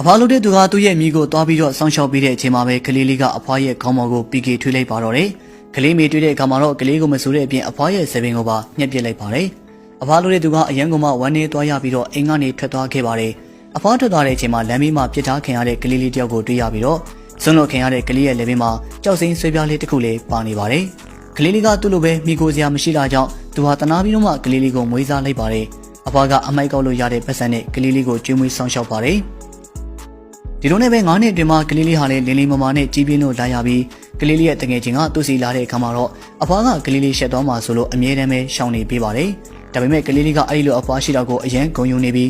အဖွားလို့တဲ့သူကသူ့ရဲ့မိကိုတွားပြီးတော့စောင့်ရှောက်ပြီးတဲ့အချိန်မှာပဲကလေးလေးကအဖွားရဲ့ခေါင်းပေါ်ကိုပီကေထွေးလိုက်ပါတော့တယ်။ကလေးမေတွေ့တဲ့အခါမှာတော့ကလေးကိုမဆူတဲ့အပြင်အဖွားရဲ့ဆယ်ပင်ကိုပါညှက်ပစ်လိုက်ပါတယ်။အဖွားလို့တဲ့သူကအရန်ကုန်မှဝမ်းနေသွားရပြီးတော့အိမ်ကနေထွက်သွားခဲ့ပါတယ်။အဖွားထွက်သွားတဲ့အချိန်မှာလမ်းဘေးမှာပြစ်ထားခင်ရတဲ့ကလေးလေးတယောက်ကိုတွေ့ရပြီးတော့စွန့်လွတ်ခင်ရတဲ့ကလေးရဲ့လက်ဘေးမှာကြောက်စိမ့်ဆွေးပြားလေးတစ်ခုလေးပါနေပါတယ်။ကလေးလေးကသူ့လိုပဲမိကိုစရာမရှိတာကြောင့်သူဟာတနာပြီးတော့မှကလေးလေးကိုမွေးစားလိုက်ပါတယ်။အဖွားကအမိုက်ကောက်လို့ရတဲ့ပတ်စံနဲ့ကလေးလေးကိုကျွေးမွေးဆောင်ရှောက်ပါတယ်။ဒီလိုနဲ့ပဲ9နှစ်အတွင်းမှာကလေးလေးဟာလည်းလင်းလေးမမာနဲ့ကြီးပြင်းလို့လာရပြီးကလေးလေးရဲ့တငယ်ချင်းကသူ့စီလာတဲ့အခါမှာတော့အဖွားကကလေးလေးရှက်သွားမှဆိုလို့အမြဲတမ်းပဲရှောင်နေပေးပါတယ်။ဒါပေမဲ့ကလေးလေးကအဲ့ဒီလိုအဖွားရှိတော့ကိုအရန်ဂုံယူနေပြီ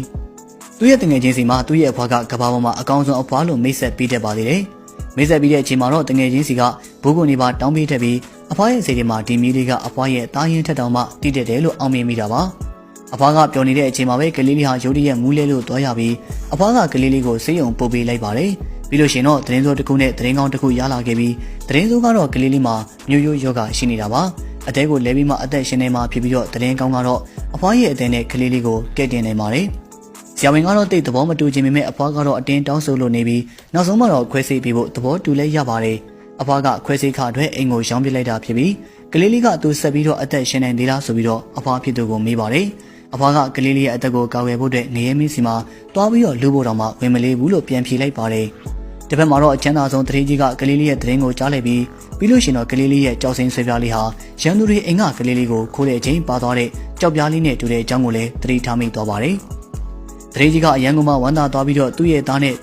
းသူ့ရဲ့တငယ်ချင်းစီမှာသူ့ရဲ့အဖွားကကဘာပေါ်မှာအကောင်းဆုံးအဖွားလို့မိတ်ဆက်ပေးတတ်ပါသေးတယ်။မိတ်ဆက်ပြီးတဲ့အချိန်မှာတော့တငယ်ချင်းစီကဘိုးကုံနေပါတောင်းပေးတတ်ပြီးအဖွားရဲ့စိတ်ထဲမှာဒီမီလေးကအဖွားရဲ့တားရင်ထက်တောင်မှတည်တက်တယ်လို့အောင်မြင်မိတာပါ။အဖွားကပျော်နေတဲ့အချိန်မှာပဲကလေးလေးဟာရုတ်တရက်မူးလဲလို့သွားရပြီးအဖွားကကလေးလေးကိုဆေးရုံပို့ပေးလိုက်ပါတယ်။ပြီးလို့ရှိရင်တော့သတင်းစိုးတစ်ခုနဲ့သတင်းကောင်းတစ်ခုရလာခဲ့ပြီးသတင်းစိုးကတော့ကလေးလေးမှာမျိုးရိုးယောဂရှိနေတာပါ။အတဲကိုလဲပြီးမှအသက်ရှင်နေမှာဖြစ်ပြီးတော့သတင်းကောင်းကတော့အဖွားရဲ့အတဲနဲ့ကလေးလေးကိုကဲ့တင်နေပါတယ်။ဆရာဝန်ကတော့တိတ်သဘောမတူခြင်းပေမဲ့အဖွားကတော့အတင်းတောင်းဆိုလို့နေပြီးနောက်ဆုံးမှတော့ခွဲစိတ်ပြီးဖို့သဘောတူလဲရပါတယ်။အဖွားကခွဲစိတ်ခအတွက်အိမ်ကိုရောင်းပစ်လိုက်တာဖြစ်ပြီးကလေးလေးကသူဆက်ပြီးတော့အသက်ရှင်နေသေးလားဆိုပြီးတော့အဖွားဖြစ်သူကိုမေးပါတယ်။အဖွားကကလေးလေးရဲ့အသက်ကိုကာကွယ်ဖို့အတွက်ငရဲမင်းစီမှာတွားပြီးတော့လူဖို့တောင်မှဝင်မလေးဘူးလို့ပြန်ဖြေလိုက်ပါတယ်။ဒီဘက်မှာတော့အချမ်းသာဆုံးတရေကြီးကကလေးလေးရဲ့သတင်းကိုကြားလိုက်ပြီးလို့ရှိရင်တော့ကလေးလေးရဲ့ကြောက်စိမ့်ဆွေပြားလေးဟာရန်သူတွေအိမ်ကကလေးလေးကိုခိုးတဲ့အချိန်ပါသွားတဲ့ကြောက်ပြားလေးနဲ့တူတဲ့အကြောင်းကိုလည်းသတိထားမိသွားပါတယ်။တရေကြီးကအရန်ကုန်မှဝမ်းသာသွားပြီးတော့သူ့ရဲ့သားနဲ့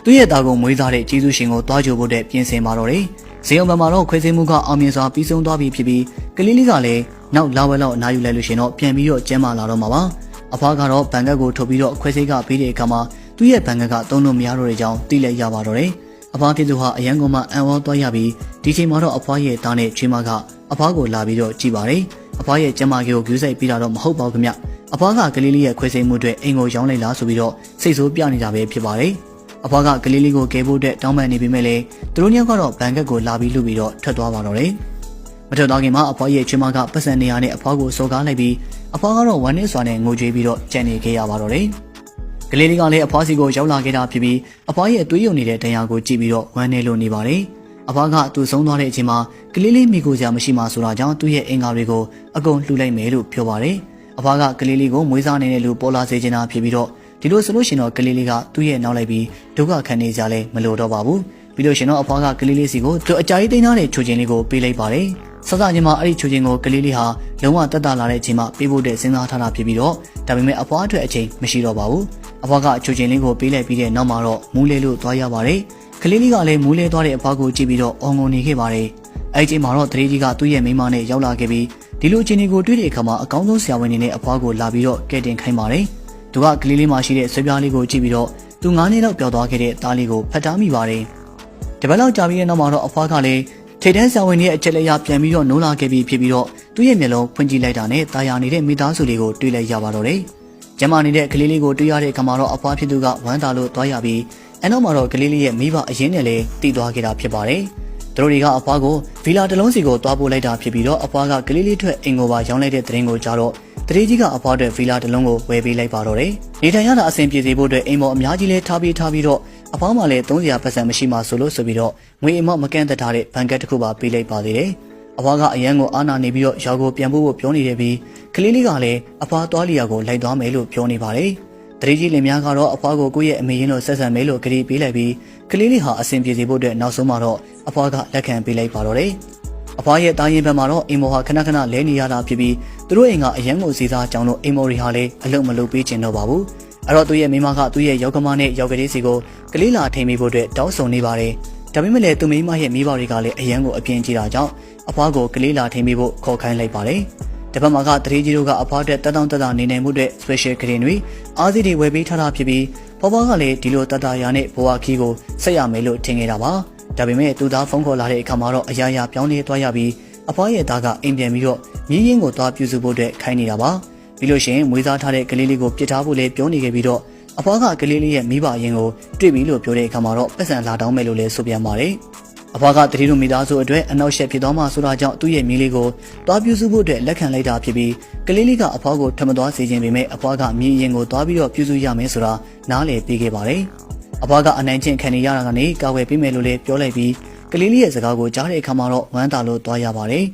သူ့ရဲ့သားကိုမွေးစားတဲ့ကျေးဇူးရှင်ကိုတွားကြိုဖို့အတွက်ပြင်ဆင်ပါတော့တယ်။ဇေယုံဘက်မှာတော့ခွဲစိမှုကအောင်မြင်စွာပြီးဆုံးသွားပြီဖြစ်ပြီးကလေးလေးကလည်းနောက်လာဝဲလောက်အနားယူလိုက်လို့ရှင်တော့ပြန်ပြီးတော့ကျမ်းမာလာတော့မှာပါ။အဖွားကတော့ဘန်ကတ်ကိုထုတ်ပြီးတော့ခွဲစိကပေးတဲ့အခါမှာသူ့ရဲ့ဘန်ကတ်ကသုံးလို့မရတော့တဲ့အကြောင်းသိလိုက်ရပါတော့တယ်။အဖွားဖြစ်သူဟာအရန်ကုန်မှအံ့ဩသွားရပြီးဒီချိန်မှာတော့အဖွားရဲ့သားနဲ့ချွေးမကအဖွားကိုလာပြီးတော့ကြည်ပါတယ်။အဖွားရဲ့ကျမ်းမာရေးကိုဂရုစိုက်ပြီးတာတော့မဟုတ်ပါဘူးခင်ဗျ။အဖွားကကလေးလေးရဲ့ခွဲစိမှုအတွက်အိမ်ကိုရောင်းလိုက်လားဆိုပြီးတော့စိတ်ဆိုးပြနေတာပဲဖြစ်ပါတယ်။အဖွားကကလေးလေးကိုကယ်ဖို့အတွက်တောင်းပန်နေပေမဲ့လည်းသူတို့ညကတော့ဘန်ကတ်ကိုလာပြီးလူပြီးတော့ထွက်သွားပါတော့တယ်။မထွက်သွားခင်မှာအဖွားရဲ့ချွေးမကပတ်စံနေရနဲ့အဖွားကိုစော်ကားလိုက်ပြီးအဖွားကတော့ဝမ်းနဲ့စွာနဲ့ငိုကြွေးပြီးတော့ကြံနေခဲ့ရပါတော့တယ်။ကလေးလေးကလည်းအဖွားစီကိုရောက်လာခဲ့တာဖြစ်ပြီးအဖွားရဲ့သွေးယုံနေတဲ့ဒဏ်ရာကိုကြည့်ပြီးတော့ဝမ်းနေလို့နေပါတယ်။အဖွားကသူ့ဆုံးသွားတဲ့အချိန်မှာကလေးလေးမိကိုစရာမရှိမှဆိုတာကြောင့်သူ့ရဲ့အင်္ဂါတွေကိုအကုန်လှူလိုက်မယ်လို့ပြောပါတယ်။အဖွားကကလေးလေးကိုမွေးစားနေတဲ့လူပေါ်လာစေချင်တာဖြစ်ပြီးတော့ဒီလိုဆိုလို့ရှိရင်တော့ကလေးလေးကသူ့ရဲ့နောက်လိုက်ပြီးဒုက္ခခံနေကြလဲမလိုတော့ပါဘူး။ပြီးလို့ရှိရင်တော့အဖွားကကလေးလေးစီကိုသူအကြာကြီးသိမ်းထားတဲ့ချိုချင်းလေးကိုပေးလိုက်ပါတယ်။စစချင်းမှာအဲ့ဒီချိုချင်းကိုကလေးလေးဟာလုံးဝတက်တာလာတဲ့အချိန်မှာပေးဖို့တဲ့စဉ်းစားထားတာဖြစ်ပြီးတော့ဒါပေမဲ့အဖွားအတွက်အချိန်မရှိတော့ပါဘူး။အဖွားကချိုချင်းလေးကိုပေးလိုက်ပြီးတဲ့နောက်မှာတော့မူးလဲလို့သွားရပါတယ်။ကလေးလေးကလည်းမူးလဲသွားတဲ့အဖွားကိုကြည့်ပြီးတော့အော်ငုံနေခဲ့ပါတယ်။အဲ့ဒီအချိန်မှာတော့တရေကြီးကသူ့ရဲ့မိန်းမနဲ့ရောက်လာခဲ့ပြီးဒီလိုအချိန်ကိုတွေ့တဲ့အခါမှာအကောင်းဆုံးဆရာဝန်နေနဲ့အဖွားကိုလာပြီးတော့ကဲတင်ခိုင်းပါတယ်။သူကကလေးလေးမှရှိတဲ့ဆွေပြားလေးကိုကြည့်ပြီးတော့သူ9နှစ်လောက်ပျောက်သွားခဲ့တဲ့သားလေးကိုဖတ်ထားမိပါတယ်။ဒီဘက်လောက်ကြာပြီးတဲ့နောက်မှာတော့အဖွားကလည်းထိတ်တန်းဆရာဝန်ရဲ့အချက်လက်ရပြန်ပြီးတော့နိုးလာခဲ့ပြီးဖြစ်ပြီးတော့သူ့ရဲ့မျက်လုံးဖွင့်ကြည့်လိုက်တာနဲ့တာယာနေတဲ့မိသားစုလေးကိုတွေ့လိုက်ရပါတော့တယ်။ကျမနေတဲ့ကလေးလေးကိုတွေ့ရတဲ့အခါမှာတော့အဖွားဖြစ်သူကဝမ်းသာလို့သွားရပြီးအဲနောက်မှာတော့ကလေးလေးရဲ့မိဘအရင်နဲ့လည်းတည်သွားခဲ့တာဖြစ်ပါတယ်။သူတို့တွေကအဖွားကိုဗီလာတစ်လုံးစီကိုသွားပို့လိုက်တာဖြစ်ပြီးတော့အဖွားကကလေးလေးထွက်အိမ်ကိုပါရောင်းလိုက်တဲ့သတင်းကိုကြားတော့တရေကြီးကအဖွားအတွက်ဗီလာတစ်လုံးကိုဝယ်ပေးလိုက်ပါတော့တယ်။နေထိုင်ရတာအဆင်ပြေစေဖို့အတွက်အိမ်ပေါ်အများကြီးလဲထားပြီးတော့အဖွားမှလည်း300ပတ်စံမရှိမှဆိုပြီးတော့ငွေအိမ်မောက်မကန့်သက်ထားတဲ့ဘန်ကတ်တစ်ခုပါပေးလိုက်ပါသေးတယ်။အဖွားကအရန်ကိုအာနာနေပြီးတော့ရောက်ကိုပြန်ဖို့ပြောနေတယ်ပြီးကလေးလေးကလည်းအဖွားသွားလျာကိုလိုက်သွားမယ်လို့ပြောနေပါတယ်။တရေကြီးလင်များကတော့အဖွားကိုကိုယ့်ရဲ့အမေရင်းတို့ဆက်ဆံမယ်လို့ကတိပေးလိုက်ပြီးကလေးလေးဟာအဆင်ပြေစေဖို့အတွက်နောက်ဆုံးမှာတော့အဖွားကလက်ခံပေးလိုက်ပါတော့တယ်။အဖွားရဲ့တာရင်ဘက်မှာတော့အိမ်မော်ဟာခဏခဏလဲနေရတာဖြစ်ပြီးသူတို့အိမ်ကအရန်ကိုစီစားကြောင်းလို့အိမ်မော်တွေဟာလည်းအလုံးမလုပ်ပေးချင်တော့ပါဘူး။အဲ့တော့သူ့ရဲ့မိမကသူ့ရဲ့ရောက်ကမနဲ့ရောက်ကလေးစီကိုကလေးလာထိန်မိဖို့အတွက်တောင်းဆိုနေပါတယ်။ဒါပေမဲ့လည်းသူမိမရဲ့မိဘတွေကလည်းအရန်ကိုအပြင်းကြီးတာကြောင့်အဖွားကိုကလေးလာထိန်မိဖို့ခေါ်ခိုင်းလိုက်ပါတယ်။ဒီဘက်မှာကတရေကြီးတို့ကအဖွားအတွက်တက်တာနေနိုင်မှုအတွက် special ခရင်တွေအားစီတွေဝယ်ပေးထားတာဖြစ်ပြီးဖွားဖွားကလည်းဒီလိုတက်တာရာနဲ့ဘဝခီးကိုဆက်ရမယ်လို့ထင်ခဲ့တာပါ။ဒါပေမဲ့သူသားဖုန်းခေါ်လာတဲ့အခါမှာတော့အရာရာပြောင်းလဲသွားရပြီးအဖွားရဲ့သားကအိမ်ပြန်ပြီးတော့မြင်းရင်းကိုသွားပြုစုဖို့အတွက်ခိုင်းနေတာပါ။ပြီးလို့ရှိရင်မွေးစားထားတဲ့ကလေးလေးကိုပြစ်ထားဖို့လည်းပြောနေခဲ့ပြီးတော့အဖွားကကလေးလေးရဲ့မိဘအရင်ကိုတွေ့ပြီလို့ပြောတဲ့အခါမှာတော့ပတ်စံလာတောင်းမယ်လို့လည်းဆိုပြန်ပါတယ်။အဖွားကတတိတို့မိသားစုအတွက်အနောက်ရှက်ဖြစ်သွားမှဆိုတာကြောင့်သူ့ရဲ့မြေးလေးကိုသွားပြုစုဖို့အတွက်လက်ခံလိုက်တာဖြစ်ပြီးကလေးလေးကအဖွားကိုထမသွားစေခြင်းပေမဲ့အဖွားကမြေးရင်ကိုသွားပြီးတော့ပြုစုရမယ်ဆိုတာနားလည်ပေးခဲ့ပါတယ်။ အဖွားကအနိုင်ကျင့်ခံနေရတာကနေကာဝယ်ပေးမယ်လို့လည်းပြောလိုက်ပြီးကလေးလေးရဲ့စကားကိုကြားတဲ့အခါမှာတော့ဝမ်းသာလို့သွားရပါတယ်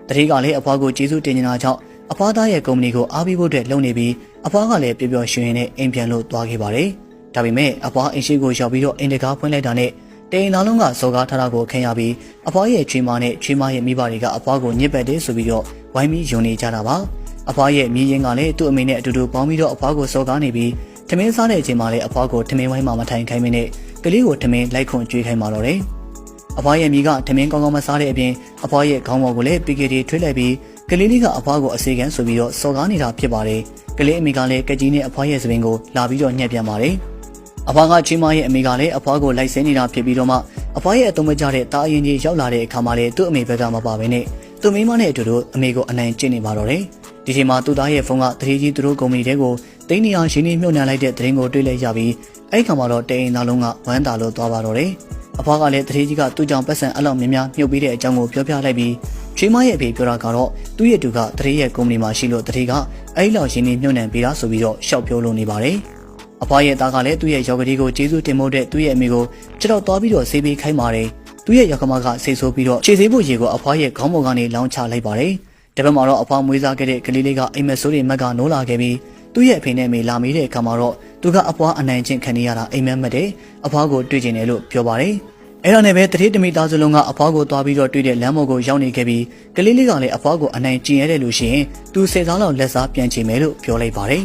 တတိကလည်းအဖွားကိုကျေးဇူးတင်နေတာကြောင့်အဖွားသားရဲ့ကုမ္ပဏီကိုအားပေးဖို့အတွက်လုပ်နေပြီးအဖွားကလည်းပျော်ပျော်ရွှင်ရွှင်နဲ့အိမ်ပြန်လို့သွားခဲ့ပါတယ်ဒါပေမဲ့အဖွားအိမ်ရှိကိုရောက်ပြီးတော့အိမ်တကားဖွင့်လိုက်တာနဲ့တိန်သားလုံးကစော်ကားထားတာကိုခံရပြီးအဖွားရဲ့ချွေးမနဲ့ချွေးမရဲ့မိဘတွေကအဖွားကိုညစ်ပတ်တယ်ဆိုပြီးတော့ဝိုင်းပြီးယုံနေကြတာပါအဖွားရဲ့မြေရင်ကလည်းသူ့အမေနဲ့အတူတူပေါင်းပြီးတော့အဖွားကိုစော်ကားနေပြီးထမင်းစားတဲ့အချိန်မှာလည်းအဖွားကိုထမင်းဝိုင်းမှာမထိုင်ခိုင်းမင်းနဲ့ကလေးကိုထမင်းလိုက်ခွန်ကျွေးခိုင်းပါတော့တယ်အဖွားရဲ့မိကထမင်းကောင်းကောင်းမစားတဲ့အပြင်အဖွားရဲ့ခေါင်းပေါ်ကိုလည်းပီကေတီထွေးလိုက်ပြီးကလေးလေးကအဖွားကိုအစေခံဆိုပြီးတော့စော်ကားနေတာဖြစ်ပါတယ်ကလေးအမေကလည်းကကြီးနဲ့အဖွားရဲ့စပင်ကိုလာပြီးတော့ညှက်ပြန်ပါတယ်အဖွားကချီမရဲ့အမေကလည်းအဖွားကိုလိုက်ဆဲနေတာဖြစ်ပြီးတော့မှအဖွားရဲ့အသုံးမကျတဲ့တာအရင်ကြီးရောက်လာတဲ့အခါမှာလည်းသူ့အမေဘက်ကမပါဘဲနဲ့သူ့မိမနဲ့အတူတူအမေကိုအနိုင်ကျင့်နေပါတော့တယ်ဒီချိန်မှာသူ့သားရဲ့ဖုန်းကတတိကြီးသူတို့ကုမ္ပဏီတဲကိုတိန်းနေအောင်ရင်းနှီးမြှုပ်နှံလိုက်တဲ့သတင်းကိုတွေ့လိုက်ရပြီးအဲ့ခါမှာတော့တိန်းသားလုံးကဝမ်းသာလို့သွားပါတော့တယ်အဖွားကလည်းတတိကြီးကသူ့ကြောင့်ပတ်စံအလောက်များများမြုပ်ပြီးတဲ့အကြောင်းကိုပြောပြလိုက်ပြီးချွေးမရဲ့အဖေပြောတာကတော့သူ့ရဲ့တူကတတိရဲ့ကုမ္ပဏီမှာရှိလို့တတိကအဲ့လောက်ရင်းနှီးမြှုပ်နှံပေးတာဆိုပြီးတော့ရှောက်ပြောလို့နေပါတယ်အဖွားရဲ့သားကလည်းသူ့ရဲ့ရောက်ကလေးကိုကျေးဇူးတင်ဖို့တဲ့သူ့ရဲ့အမေကိုခြေတော့သွားပြီးတော့ဆေးပေးခိုင်းပါတယ်သူ့ရဲ့ရောက်ကမကဆေးဆိုးပြီးတော့ခြေဆေးဖို့ရေကိုအဖွားရဲ့ခေါင်းပေါ်ကနေလောင်းချလိုက်ပါတယ်တပတ်မှာတော့အဖွားမွေးစားခဲ့တဲ့ကလေးလေးကအိမ်မက်ဆိုးတွေမက်ကနိုးလာခဲ့ပြီးသူ့ရဲ့အဖေနဲ့အမေလာမေးတဲ့အခါမှာတော့သူကအဖွားအနိုင်ကျင့်ခံနေရတာအိမ်မက်မက်တယ်အဖွားကိုတွေ့ကျင်တယ်လို့ပြောပါတယ်အဲ့ဒါနဲ့ပဲတတိတမိသားစုလုံးကအဖွားကိုသွားပြီးတော့တွေ့တဲ့လမ်းမော်ကိုရောက်နေခဲ့ပြီးကလေးလေးကလည်းအဖွားကိုအနိုင်ကျင့်ရတယ်လို့ရှိရင်သူ10စားလောက်လက်စားပြန်ချင်မယ်လို့ပြောလိုက်ပါတယ်